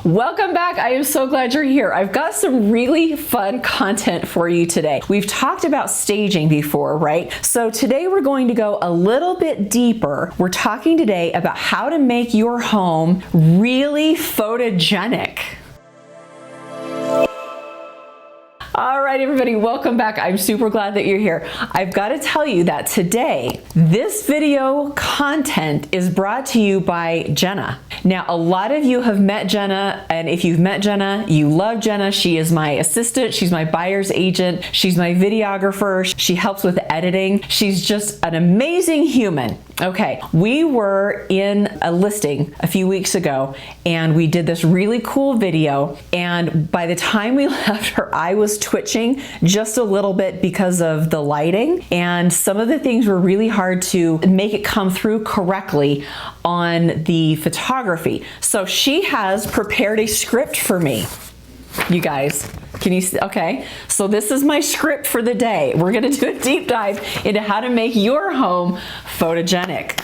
Welcome back. I am so glad you're here. I've got some really fun content for you today. We've talked about staging before, right? So today we're going to go a little bit deeper. We're talking today about how to make your home really photogenic. All right, everybody, welcome back. I'm super glad that you're here. I've got to tell you that today, this video content is brought to you by Jenna. Now, a lot of you have met Jenna, and if you've met Jenna, you love Jenna. She is my assistant. She's my buyer's agent. She's my videographer. She helps with editing. She's just an amazing human. Okay, we were in a listing a few weeks ago, and we did this really cool video, and by the time we left her, I was twitching just a little bit because of the lighting, and some of the things were really hard to make it come through correctly on the photography. So she has prepared a script for me. You guys, can you see? Okay, so this is my script for the day. We're gonna do a deep dive into how to make your home photogenic.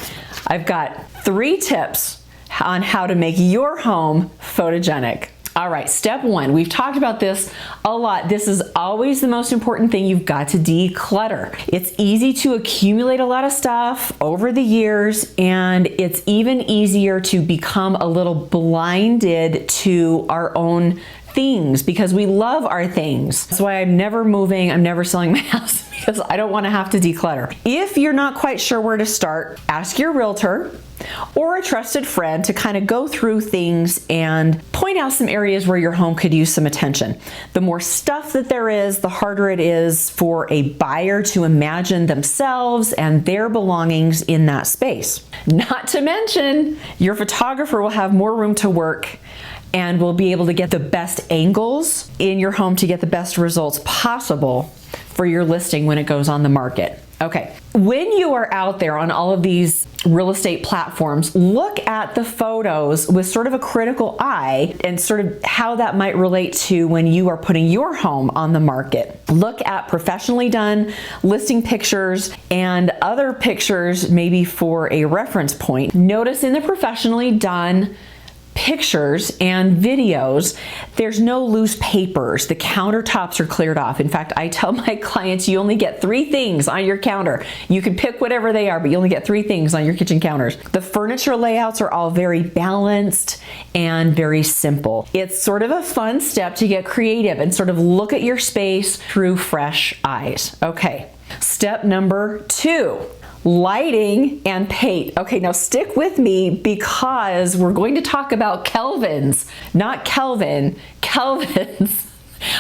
I've got 3 tips on how to make your home photogenic. All right, step 1, we've talked about this a lot. This is always the most important thing. You've got to declutter. It's easy to accumulate a lot of stuff over the years, and it's even easier to become a little blinded to our own things because we love our things. That's why I'm never moving, I'm never selling my house because I don't want to have to declutter. If you're not quite sure where to start, ask your realtor or a trusted friend to kind of go through things and point out some areas where your home could use some attention. The more stuff that there is, the harder it is for a buyer to imagine themselves and their belongings in that space. Not to mention, your photographer will have more room to work and will be able to get the best angles in your home to get the best results possible for your listing when it goes on the market. Okay, when you are out there on all of these real estate platforms, look at the photos with sort of a critical eye and sort of how that might relate to when you are putting your home on the market. Look at professionally done listing pictures and other pictures maybe for a reference point. Notice in the professionally done pictures and videos, there's no loose papers. The countertops are cleared off. In fact, I tell my clients you only get 3 things on your counter. You can pick whatever they are, but you only get 3 things on your kitchen counters. The furniture layouts are all very balanced and very simple. It's sort of a fun step to get creative and sort of look at your space through fresh eyes. Okay, step number 2. Lighting and paint. Okay, now stick with me because we're going to talk about Kelvins, not Kelvin, Kelvins.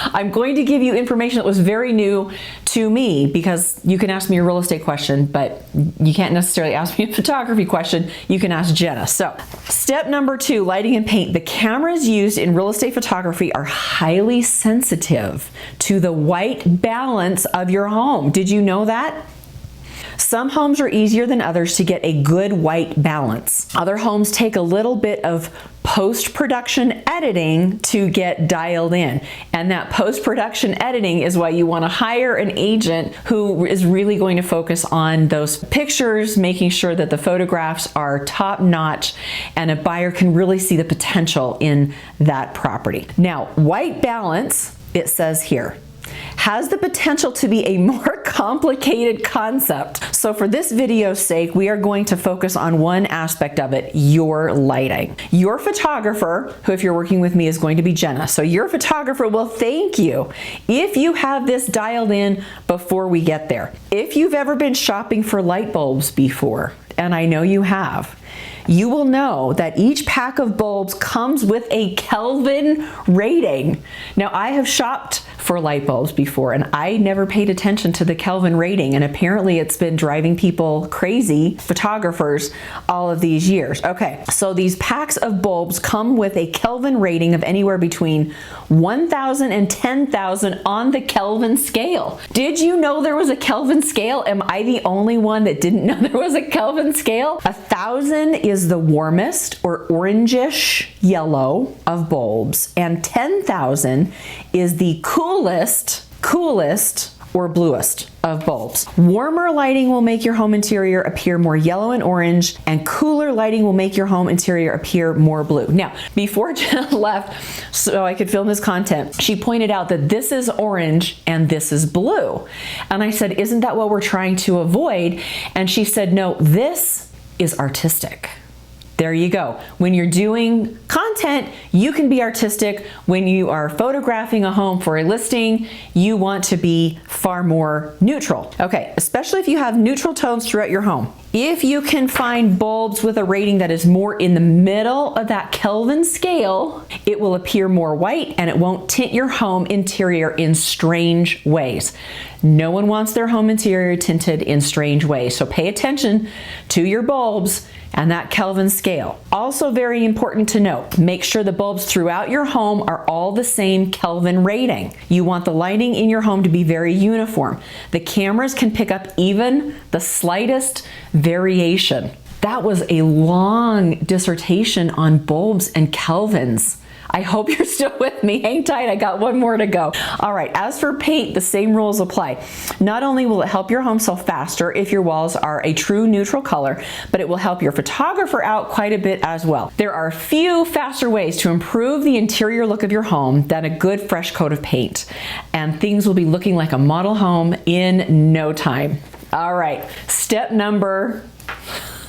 I'm going to give you information that was very new to me because you can ask me a real estate question, but you can't necessarily ask me a photography question. You can ask Jenna. So step number 2, lighting and paint. The cameras used in real estate photography are highly sensitive to the white balance of your home. Did you know that? Some homes are easier than others to get a good white balance. Other homes take a little bit of post-production editing to get dialed in. And that post-production editing is why you want to hire an agent who is really going to focus on those pictures, making sure that the photographs are top-notch and a buyer can really see the potential in that property. Now, white balance, it says here, has the potential to be a more complicated concept. So for this video's sake, we are going to focus on one aspect of it, your lighting. Your photographer, who if you're working with me is going to be Jenna, so your photographer will thank you if you have this dialed in before we get there. If you've ever been shopping for light bulbs before, and I know you have, you will know that each pack of bulbs comes with a Kelvin rating. Now, I have shopped for light bulbs before and I never paid attention to the Kelvin rating, and apparently it's been driving people crazy, photographers, all of these years. Okay, so these packs of bulbs come with a Kelvin rating of anywhere between 1,000 and 10,000 on the Kelvin scale. Did you know there was a Kelvin scale? Am I the only one that didn't know there was a Kelvin scale? 1,000 is the warmest or orangish yellow of bulbs, and 10,000 is the coolest or bluest of bulbs. Warmer lighting will make your home interior appear more yellow and orange, and cooler lighting will make your home interior appear more blue. Now, before Jenna left so I could film this content, she pointed out that this is orange and this is blue. And I said, isn't that what we're trying to avoid? And she said, no, this is artistic. There you go. When you're doing content, you can be artistic. When you are photographing a home for a listing, you want to be far more neutral. Okay, especially if you have neutral tones throughout your home. If you can find bulbs with a rating that is more in the middle of that Kelvin scale, it will appear more white and it won't tint your home interior in strange ways. No one wants their home interior tinted in strange ways, so pay attention to your bulbs and that Kelvin scale. Also very important to note, make sure the bulbs throughout your home are all the same Kelvin rating. You want the lighting in your home to be very uniform. The cameras can pick up even the slightest variation. That was a long dissertation on bulbs and Kelvins. I hope you're still with me. Hang tight, I got one more to go. All right, as for paint, the same rules apply. Not only will it help your home sell faster if your walls are a true neutral color, but it will help your photographer out quite a bit as well. There are few faster ways to improve the interior look of your home than a good fresh coat of paint. And things will be looking like a model home in no time. All right, step number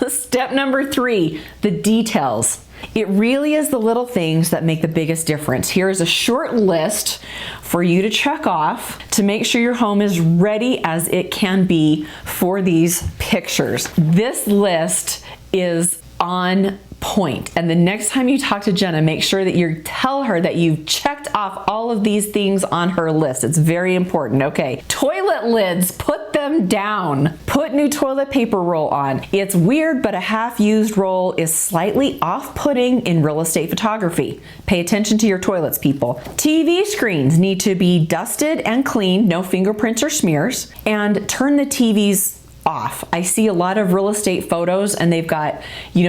3, the details. It really is the little things that make the biggest difference. Here is a short list for you to check off to make sure your home is ready as it can be for these pictures. This list is on point. And the next time you talk to Jenna, make sure that you tell her that you've checked off all of these things on her list. It's very important. Okay, toilet lids, put them down. Put new toilet paper roll on. It's weird, but a half-used roll is slightly off-putting in real estate photography. Pay attention to your toilets, people. TV screens need to be dusted and cleaned, no fingerprints or smears, and turn the TVs off. I see a lot of real estate photos and they've got,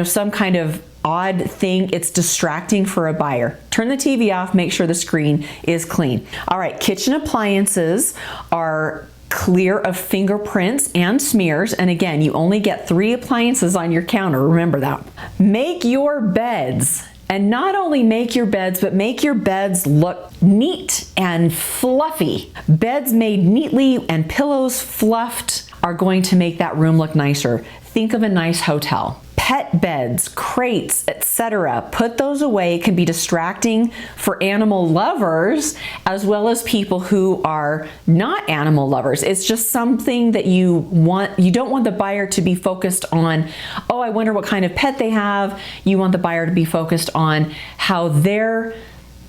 some kind of odd thing. It's distracting for a buyer. Turn the TV off, make sure the screen is clean. All right, kitchen appliances are clear of fingerprints and smears. And again, you only get 3 appliances on your counter. Remember that. Make your beds. And not only make your beds, but make your beds look neat and fluffy. Beds made neatly and pillows fluffed are going to make that room look nicer. Think of a nice hotel. Pet beds, crates, etc. Put those away. It can be distracting for animal lovers as well as people who are not animal lovers. It's just something that you want. You don't want the buyer to be focused on, oh, I wonder what kind of pet they have. You want the buyer to be focused on how their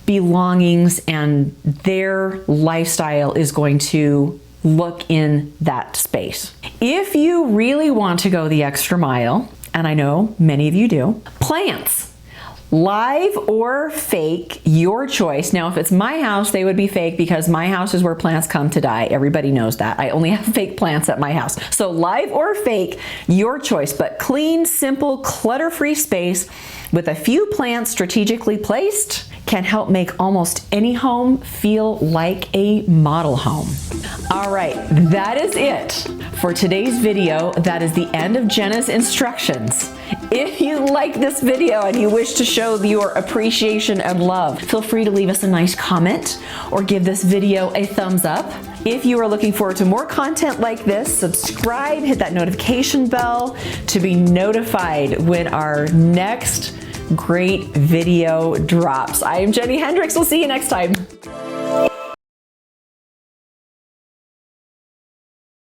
belongings and their lifestyle is going to look in that space. If you really want to go the extra mile, and I know many of you do, plants. Live or fake, your choice. Now, if it's my house, they would be fake because my house is where plants come to die. Everybody knows that. I only have fake plants at my house. So live or fake, your choice, but clean, simple, clutter-free space with a few plants strategically placed can help make almost any home feel like a model home. All right, that is it for today's video. That is the end of Jenna's instructions. If you like this video and you wish to show your appreciation and love, feel free to leave us a nice comment or give this video a thumbs up. If you are looking forward to more content like this, subscribe, hit that notification bell to be notified when our next great video drops. I am Jennie Hendricks. We'll see you next time.